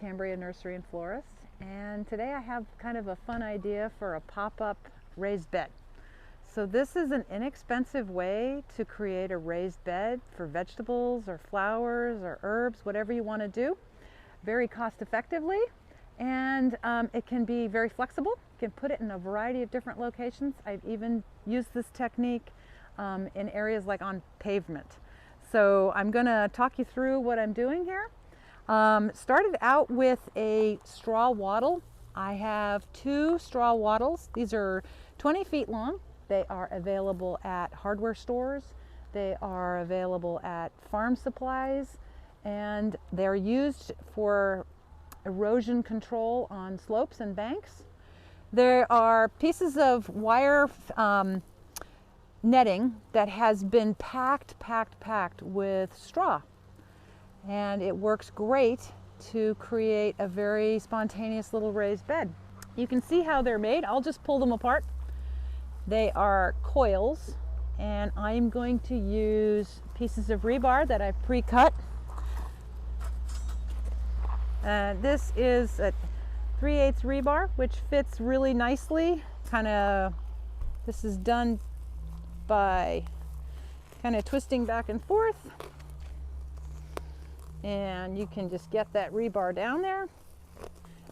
Cambria Nursery and Florist, and today I have kind of a fun idea for a pop-up raised bed. So this is an inexpensive way to create a raised bed for vegetables or flowers or herbs, whatever you want to do, very cost effectively, and it can be very flexible. You can put it in a variety of different locations. I've even used this technique in areas like on pavement. So I'm going to talk you through what I'm doing here. Started out with a straw wattle. I have 2 straw wattles. These are 20 feet long. They are available at hardware stores. They are available at farm supplies, and they're used for erosion control on slopes and banks. There are pieces of wire netting that has been packed with straw. And it works great to create a very spontaneous little raised bed. You can see how they're made. I'll just pull them apart. They are coils, and I'm going to use pieces of rebar that I've pre-cut. This is a 3/8 rebar, which fits really nicely. This is done by kind of twisting back and forth. And you can just get that rebar down there.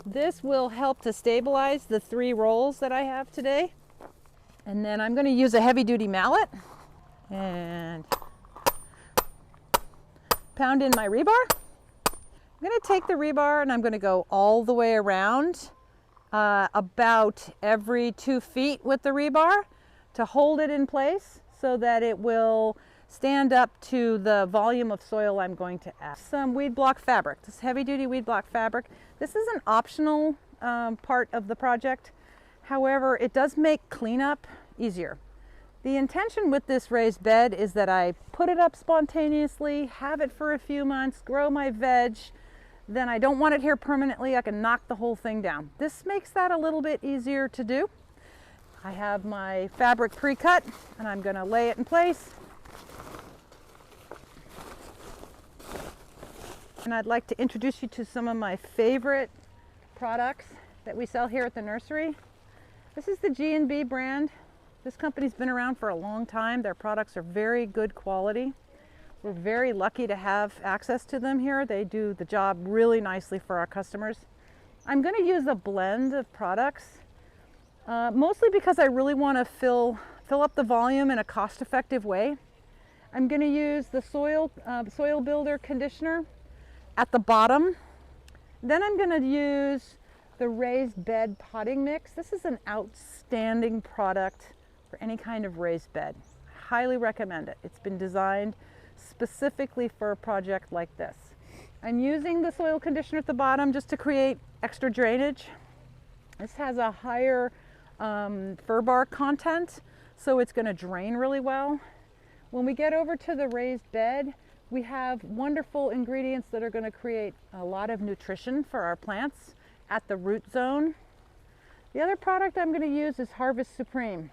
This will help to stabilize the 3 rolls that I have today. And then I'm going to use a heavy-duty mallet and pound in my rebar. I'm going to take the rebar and I'm going to go all the way around about every 2 feet with the rebar to hold it in place so that it will stand up to the volume of soil I'm going to add. Some weed block fabric, this heavy-duty weed block fabric. This is an optional part of the project. However, it does make cleanup easier. The intention with this raised bed is that I put it up spontaneously, have it for a few months, grow my veg, then I don't want it here permanently. I can knock the whole thing down. This makes that a little bit easier to do. I have my fabric pre-cut and I'm going to lay it in place. And I'd like to introduce you to some of my favorite products that we sell here at the nursery. This is the G&B brand. This company's been around for a long time. Their products are very good quality. We're very lucky to have access to them here. They do the job really nicely for our customers. I'm going to use a blend of products, mostly because I really want to fill up the volume in a cost-effective way. I'm going to use the soil builder conditioner at the bottom. Then I'm going to use the raised bed potting mix. This is an outstanding product for any kind of raised bed. Highly recommend it. It's been designed specifically for a project like this. I'm using the soil conditioner at the bottom just to create extra drainage. This has a higher fir bark content, so it's going to drain really well. When we get over to the raised bed, we have wonderful ingredients that are going to create a lot of nutrition for our plants at the root zone. The other product I'm going to use is Harvest Supreme.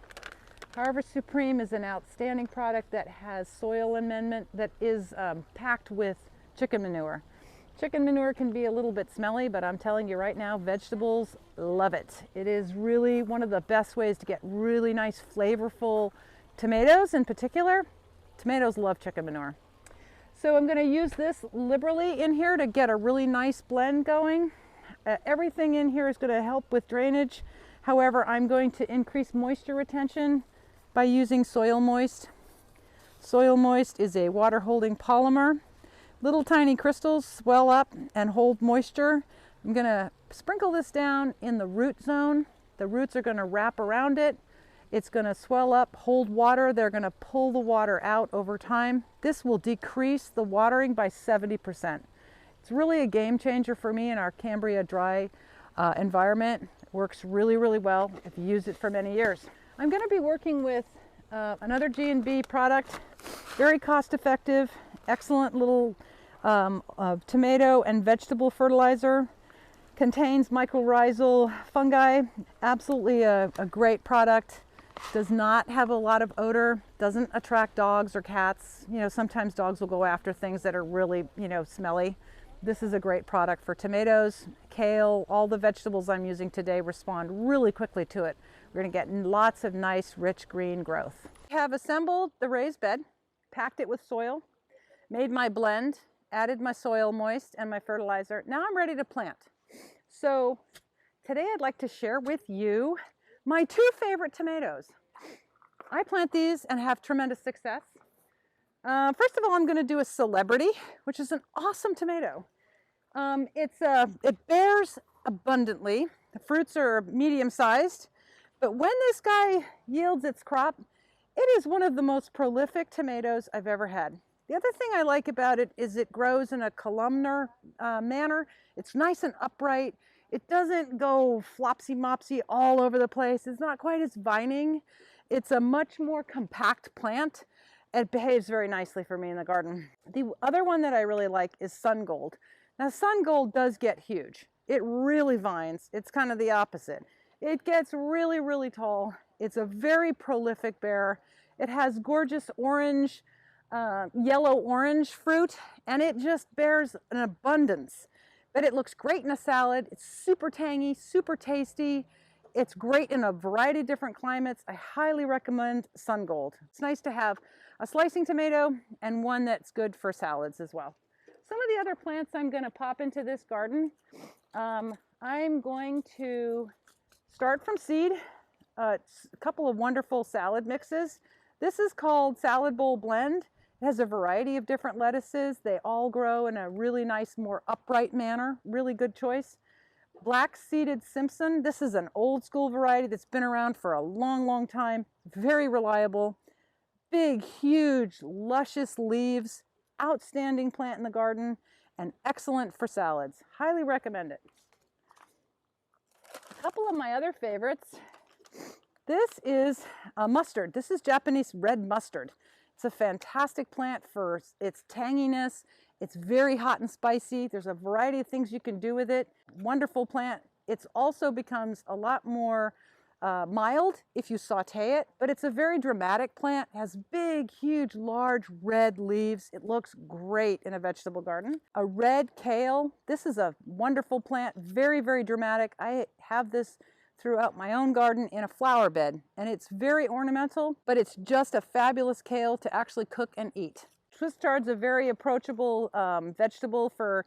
Harvest Supreme is an outstanding product that has soil amendment that is packed with chicken manure. Chicken manure can be a little bit smelly, but I'm telling you right now, vegetables love it. It is really one of the best ways to get really nice, flavorful tomatoes in particular. Tomatoes love chicken manure. So I'm going to use this liberally in here to get a really nice blend going. Everything in here is going to help with drainage. However, I'm going to increase moisture retention by using Soil Moist. Soil Moist is a water holding polymer. Little tiny crystals swell up and hold moisture. I'm going to sprinkle this down in the root zone. The roots are going to wrap around it. It's going to swell up, hold water. They're going to pull the water out over time. This will decrease the watering by 70%. It's really a game changer for me in our Cambria dry environment. It works really, really well. I've used it for many years. I'm going to be working with another G&B product, very cost effective, excellent little tomato and vegetable fertilizer. Contains mycorrhizal fungi, absolutely a great product. Does not have a lot of odor, doesn't attract dogs or cats. You know, sometimes dogs will go after things that are really, smelly. this is a great product for tomatoes, kale, all the vegetables I'm using today respond really quickly to it. We're going to get lots of nice, rich green growth. I have assembled the raised bed, packed it with soil, made my blend, added my soil moist and my fertilizer. Now I'm ready to plant. So today I'd like to share with you my two favorite tomatoes. I plant these and have tremendous success. First of all, I'm going to do a celebrity, which is an awesome tomato. It bears abundantly. The fruits are medium-sized, but when this guy yields its crop, it is one of the most prolific tomatoes I've ever had. The other thing I like about it is it grows in a columnar manner. It's nice and upright. It doesn't go flopsy-mopsy all over the place. It's not quite as vining. It's a much more compact plant. It behaves very nicely for me in the garden. The other one that I really like is sun gold. Now sun gold does get huge. It really vines. It's kind of the opposite. It gets really, really tall. It's a very prolific bearer. It has gorgeous orange, yellow-orange fruit, and it just bears an abundance. But it looks great in a salad. It's super tangy, super tasty. It's great in a variety of different climates. I highly recommend sun gold. It's nice to have a slicing tomato and one that's good for salads as well. Some of the other plants I'm going to pop into this garden, I'm going to start from seed. It's a couple of wonderful salad mixes. This is called Salad Bowl Blend. It has a variety of different lettuces. They all grow in a really nice, more upright manner. Really good choice. Black-seeded Simpson. This is an old school variety that's been around for a long, long time. Very reliable. Big, huge, luscious leaves. Outstanding plant in the garden and excellent for salads. Highly recommend it. A couple of my other favorites. This is mustard. This is Japanese red mustard. It's a fantastic plant for its tanginess. It's very hot and spicy. There's a variety of things you can do with it. Wonderful plant. It also becomes a lot more mild if you saute it, but it's a very dramatic plant. It has big, huge, large red leaves. It looks great in a vegetable garden. A red kale. This is a wonderful plant. Very, very dramatic. I have this throughout my own garden in a flower bed, and it's very ornamental, but it's just a fabulous kale to actually cook and eat. Swiss chard's a very approachable vegetable for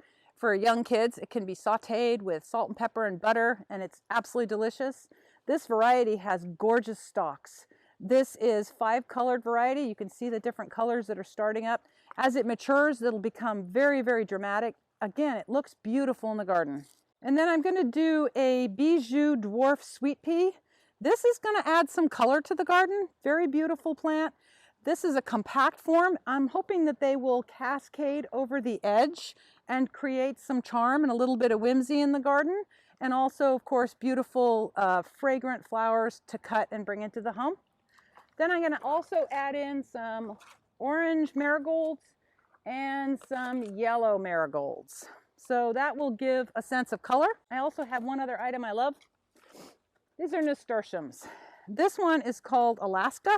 young kids. It can be sauteed with salt and pepper and butter, and it's absolutely delicious. This variety has gorgeous stalks. This is 5-colored variety. You can see the different colors that are starting up. As it matures, it'll become very, very dramatic. Again, it looks beautiful in the garden. And then I'm going to do a Bijou dwarf sweet pea. This is going to add some color to the garden. Very beautiful plant. This is a compact form. I'm hoping that they will cascade over the edge and create some charm and a little bit of whimsy in the garden. And also, of course, beautiful fragrant flowers to cut and bring into the home. Then I'm going to also add in some orange marigolds and some yellow marigolds. So that will give a sense of color. I also have one other item I love. These are nasturtiums. This one is called Alaska,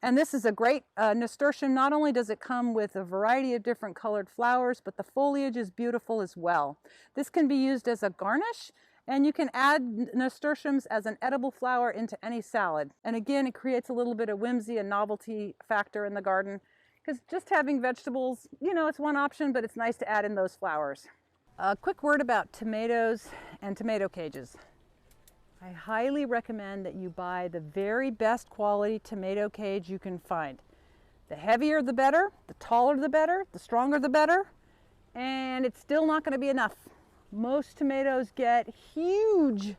and this is a great nasturtium. Not only does it come with a variety of different colored flowers, but the foliage is beautiful as well. This can be used as a garnish, and you can add nasturtiums as an edible flower into any salad. And again, it creates a little bit of whimsy and novelty factor in the garden, because just having vegetables, you know, it's one option, but it's nice to add in those flowers. A quick word about tomatoes and tomato cages. I highly recommend that you buy the very best quality tomato cage you can find. The heavier the better, the taller the better, the stronger the better, and it's still not going to be enough. Most tomatoes get huge,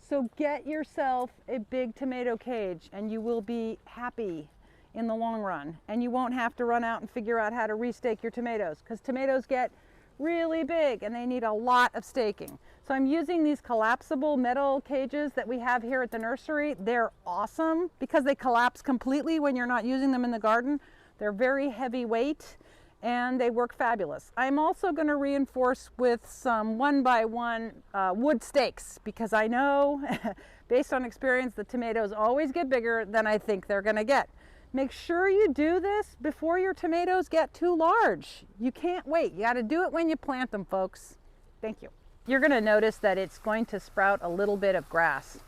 so get yourself a big tomato cage and you will be happy in the long run, and you won't have to run out and figure out how to restake your tomatoes, because tomatoes get really big and they need a lot of staking. So I'm using these collapsible metal cages that we have here at the nursery. They're awesome because they collapse completely when you're not using them in the garden. They're very heavyweight and they work fabulous. I'm also going to reinforce with some 1x1 wood stakes, because I know based on experience the tomatoes always get bigger than I think they're going to get. Make sure you do this before your tomatoes get too large. You can't wait. You got to do it when you plant them, folks. Thank you. You're going to notice that it's going to sprout a little bit of grass,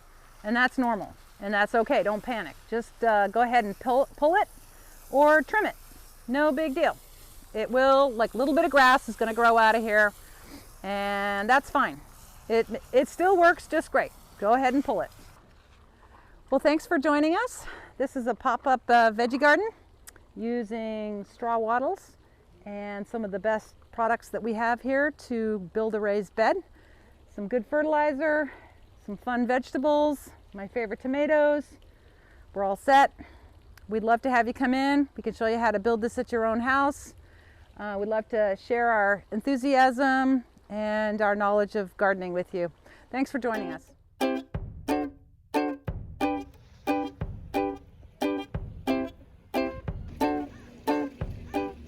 and that's normal, and that's okay. Don't panic. Just go ahead and pull it or trim it. No big deal. It will, like a little bit of grass is going to grow out of here, and that's fine. It still works just great. Go ahead and pull it. Well, thanks for joining us. This is a pop-up veggie garden using straw wattles and some of the best products that we have here to build a raised bed. Some good fertilizer, some fun vegetables, my favorite tomatoes. We're all set. We'd love to have you come in. We can show you how to build this at your own house. We'd love to share our enthusiasm and our knowledge of gardening with you. Thanks for joining us.